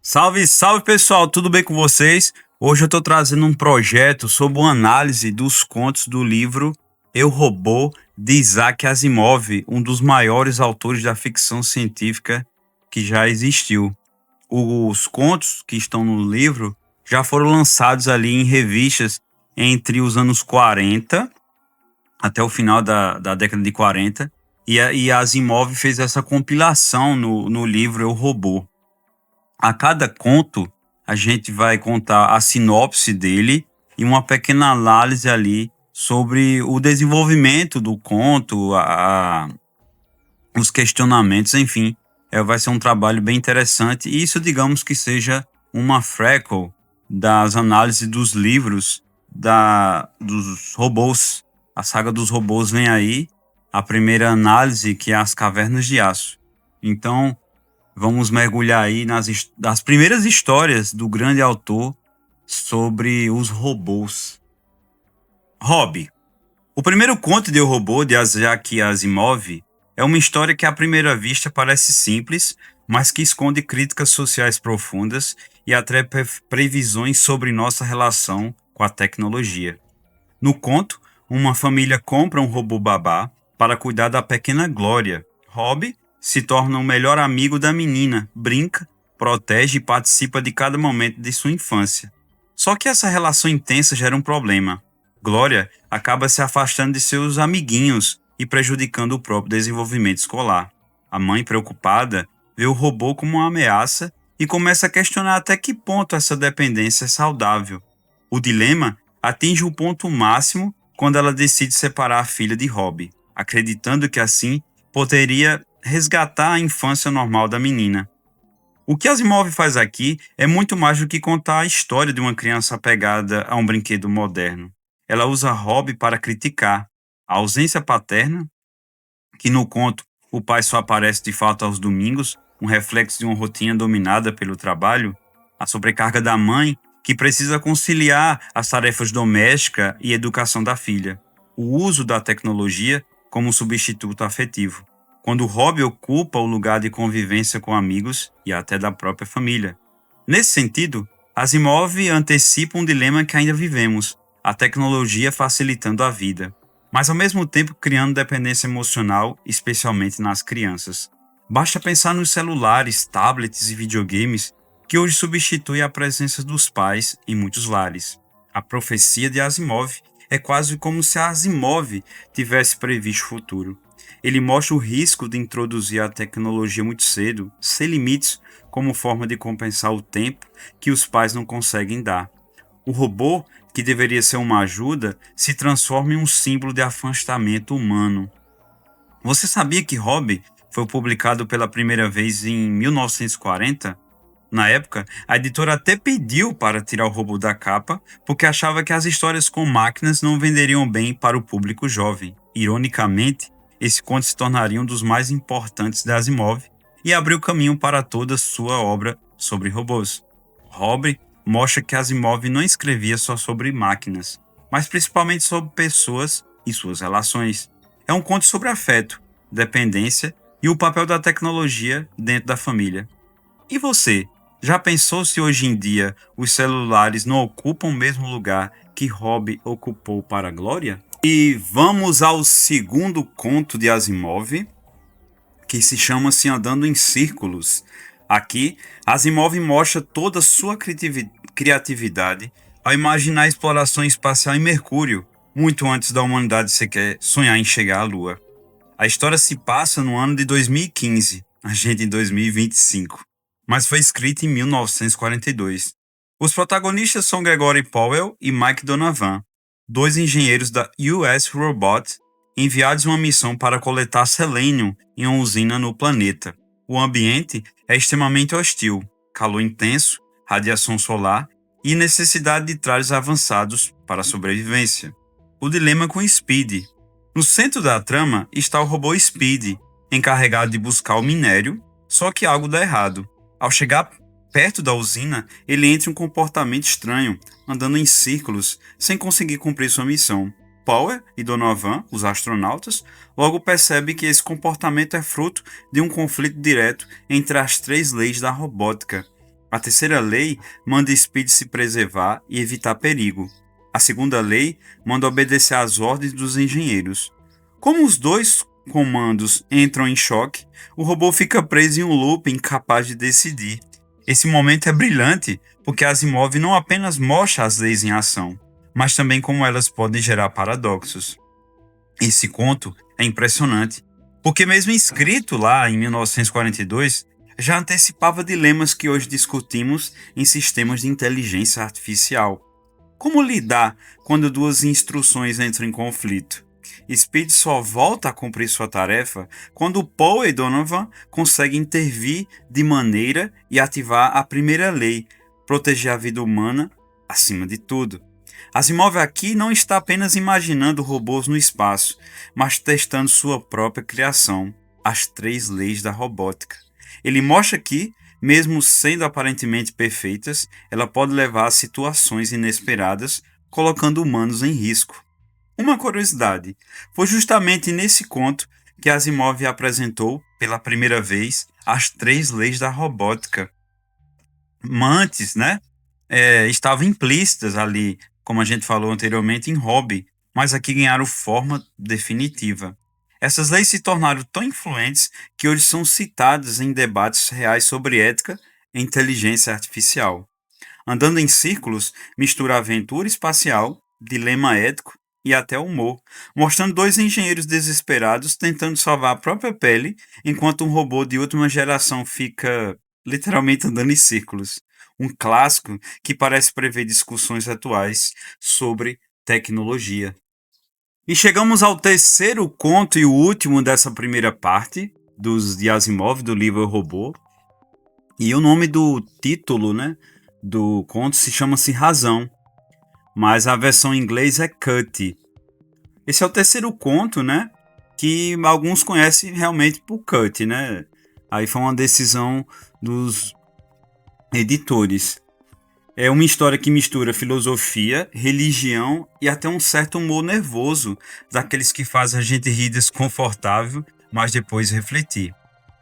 Salve, salve pessoal, tudo bem com vocês? Hoje eu estou trazendo um projeto sobre uma análise dos contos do livro Eu, Robô, de Isaac Asimov, um dos maiores autores da ficção científica que já existiu. Os contos que estão no livro já foram lançados ali em revistas entre os anos 40 até o final da década de 40, e Asimov fez essa compilação no livro Eu, Robô. A cada conto, a gente vai contar a sinopse dele e uma pequena análise ali sobre o desenvolvimento do conto, os questionamentos, enfim. Vai ser um trabalho bem interessante e isso, digamos que seja uma frequel das análises dos livros dos robôs. A saga dos robôs vem aí, a primeira análise, que é As Cavernas de Aço. Então, vamos mergulhar aí nas primeiras histórias do grande autor sobre os robôs. Hobby. O primeiro conto de Eu, Robô, de Isaac Asimov, é uma história que à primeira vista parece simples, mas que esconde críticas sociais profundas e até previsões sobre nossa relação com a tecnologia. No conto, uma família compra um robô babá para cuidar da pequena Glória. Hobby se torna o melhor amigo da menina, brinca, protege e participa de cada momento de sua infância. Só que essa relação intensa gera um problema. Glória acaba se afastando de seus amiguinhos e prejudicando o próprio desenvolvimento escolar. A mãe, preocupada, vê o robô como uma ameaça e começa a questionar até que ponto essa dependência é saudável. O dilema atinge o ponto máximo quando ela decide separar a filha de Hobby, acreditando que assim poderia resgatar a infância normal da menina. O que Asimov faz aqui é muito mais do que contar a história de uma criança apegada a um brinquedo moderno. Ela usa Hobby para criticar a ausência paterna, que no conto o pai só aparece de fato aos domingos, um reflexo de uma rotina dominada pelo trabalho, a sobrecarga da mãe, que precisa conciliar as tarefas domésticas e educação da filha, o uso da tecnologia como substituto afetivo, quando o hobby ocupa o lugar de convivência com amigos e até da própria família. Nesse sentido, Asimov antecipa um dilema que ainda vivemos, a tecnologia facilitando a vida, mas ao mesmo tempo criando dependência emocional, especialmente nas crianças. Basta pensar nos celulares, tablets e videogames que hoje substituem a presença dos pais em muitos lares. A profecia de Asimov é quase como se Asimov tivesse previsto o futuro. Ele mostra o risco de introduzir a tecnologia muito cedo, sem limites, como forma de compensar o tempo que os pais não conseguem dar. O robô, que deveria ser uma ajuda, se transforma em um símbolo de afastamento humano. Você sabia que Hobby foi publicado pela primeira vez em 1940? Na época, a editora até pediu para tirar o robô da capa, porque achava que as histórias com máquinas não venderiam bem para o público jovem. Ironicamente, esse conto se tornaria um dos mais importantes da Asimov e abriu caminho para toda sua obra sobre robôs. Hobby mostra que Asimov não escrevia só sobre máquinas, mas principalmente sobre pessoas e suas relações. É um conto sobre afeto, dependência e o papel da tecnologia dentro da família. E você, já pensou se hoje em dia os celulares não ocupam o mesmo lugar que Hobby ocupou para a Glória? E vamos ao segundo conto de Asimov, que se chama Assim Andando em Círculos. Aqui, Asimov mostra toda a sua criatividade ao imaginar a exploração espacial em Mercúrio, muito antes da humanidade sequer sonhar em chegar à Lua. A história se passa no ano de 2015, a gente em 2025, mas foi escrita em 1942. Os protagonistas são Gregory Powell e Mike Donovan, dois engenheiros da US Robot enviados em uma missão para coletar selênio em uma usina no planeta. O ambiente é extremamente hostil, calor intenso, radiação solar e necessidade de trajes avançados para a sobrevivência. O dilema com Speed. No centro da trama está o robô Speed, encarregado de buscar o minério, só que algo dá errado. Ao chegar perto da usina, ele entra em um comportamento estranho, andando em círculos, sem conseguir cumprir sua missão. Power e Donovan, os astronautas, logo percebem que esse comportamento é fruto de um conflito direto entre as três leis da robótica. A terceira lei manda Speed se preservar e evitar perigo. A segunda lei manda obedecer às ordens dos engenheiros. Como os dois comandos entram em choque, o robô fica preso em um loop incapaz de decidir. Esse momento é brilhante porque Asimov não apenas mostra as leis em ação, mas também como elas podem gerar paradoxos. Esse conto é impressionante, porque mesmo escrito lá em 1942, já antecipava dilemas que hoje discutimos em sistemas de inteligência artificial. Como lidar quando duas instruções entram em conflito? Speed só volta a cumprir sua tarefa quando Paul e Donovan conseguem intervir de maneira e ativar a primeira lei, proteger a vida humana acima de tudo. Asimov aqui não está apenas imaginando robôs no espaço, mas testando sua própria criação, as 3 leis da robótica. Ele mostra que, mesmo sendo aparentemente perfeitas, ela pode levar a situações inesperadas, colocando humanos em risco. Uma curiosidade, foi justamente nesse conto que Asimov apresentou, pela primeira vez, as 3 leis da robótica. Antes, estavam implícitas ali, como a gente falou anteriormente, em Hobby, mas aqui ganharam forma definitiva. Essas leis se tornaram tão influentes que hoje são citadas em debates reais sobre ética e inteligência artificial. Andando em círculos, mistura aventura espacial, dilema ético e até humor, mostrando 2 engenheiros desesperados tentando salvar a própria pele, enquanto um robô de última geração fica literalmente andando em círculos. Um clássico que parece prever discussões atuais sobre tecnologia. E chegamos ao terceiro conto e o último dessa primeira parte de Asimov, do livro Eu, Robô. E o nome do título, do conto chama-se Razão, mas a versão em inglês é Cut. Esse é o terceiro conto, que alguns conhecem realmente por Cut, Aí foi uma decisão dos editores. É uma história que mistura filosofia, religião e até um certo humor nervoso, daqueles que fazem a gente rir desconfortável, mas depois refletir.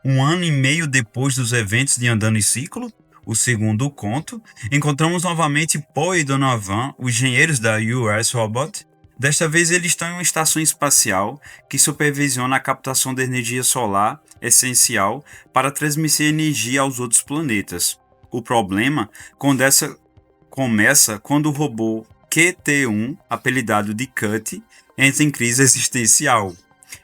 1 ano e meio depois dos eventos de Andando em Ciclo, o segundo conto, encontramos novamente Paul e Donovan, os engenheiros da US Robot. Desta vez eles estão em uma estação espacial que supervisiona a captação de energia solar essencial para transmitir energia aos outros planetas. O problema começa quando o robô QT-1, apelidado de Cut, entra em crise existencial.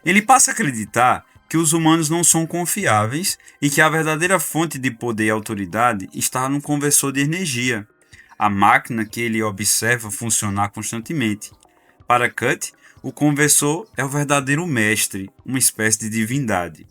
Ele passa a acreditar que os humanos não são confiáveis e que a verdadeira fonte de poder e autoridade está no conversor de energia, a máquina que ele observa funcionar constantemente. Para Cut, o conversor é o verdadeiro mestre, uma espécie de divindade.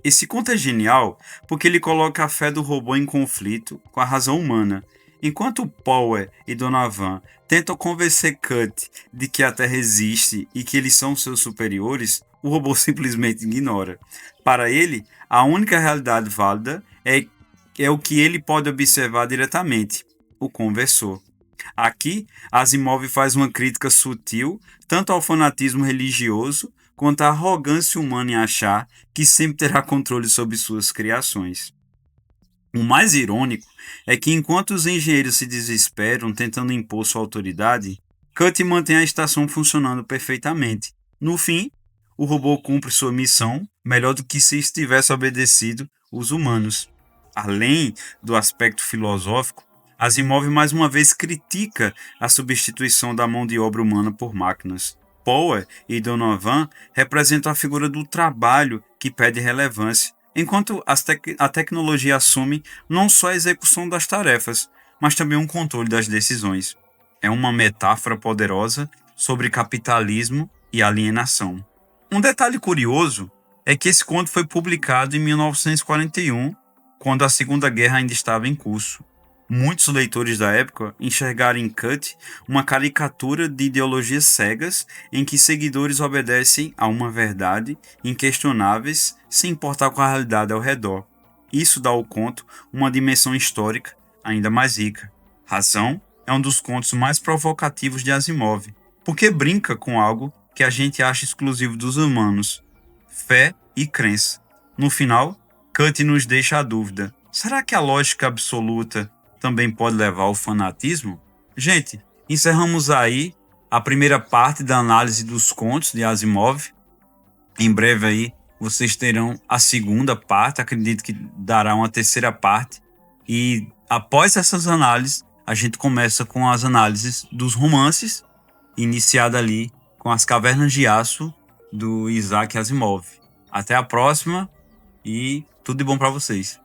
Esse conto é genial porque ele coloca a fé do robô em conflito com a razão humana. Enquanto Power e Donovan tentam convencer Cut de que a Terra existe e que eles são seus superiores, o robô simplesmente ignora. Para ele, a única realidade válida é o que ele pode observar diretamente, o conversor. Aqui, Asimov faz uma crítica sutil tanto ao fanatismo religioso quanto à arrogância humana em achar que sempre terá controle sobre suas criações. O mais irônico é que enquanto os engenheiros se desesperam tentando impor sua autoridade, Cut mantém a estação funcionando perfeitamente. No fim, o robô cumpre sua missão melhor do que se tivesse obedecido os humanos. Além do aspecto filosófico, Asimov mais uma vez critica a substituição da mão de obra humana por máquinas. Power e Donovan representam a figura do trabalho que perde relevância, enquanto a tecnologia assume não só a execução das tarefas, mas também um controle das decisões. É uma metáfora poderosa sobre capitalismo e alienação. Um detalhe curioso é que esse conto foi publicado em 1941, quando a Segunda Guerra ainda estava em curso. Muitos leitores da época enxergaram em Cut uma caricatura de ideologias cegas em que seguidores obedecem a uma verdade inquestionáveis sem importar com a realidade ao redor. Isso dá ao conto uma dimensão histórica ainda mais rica. Razão é um dos contos mais provocativos de Asimov, porque brinca com algo que a gente acha exclusivo dos humanos: fé e crença. No final, Cut nos deixa a dúvida: será que a lógica absoluta também pode levar ao fanatismo? Gente, encerramos aí a primeira parte da análise dos contos de Asimov. Em breve aí vocês terão a segunda parte, acredito que dará uma terceira parte. E após essas análises, a gente começa com as análises dos romances, iniciada ali com As Cavernas de Aço, do Isaac Asimov. Até a próxima e tudo de bom para vocês.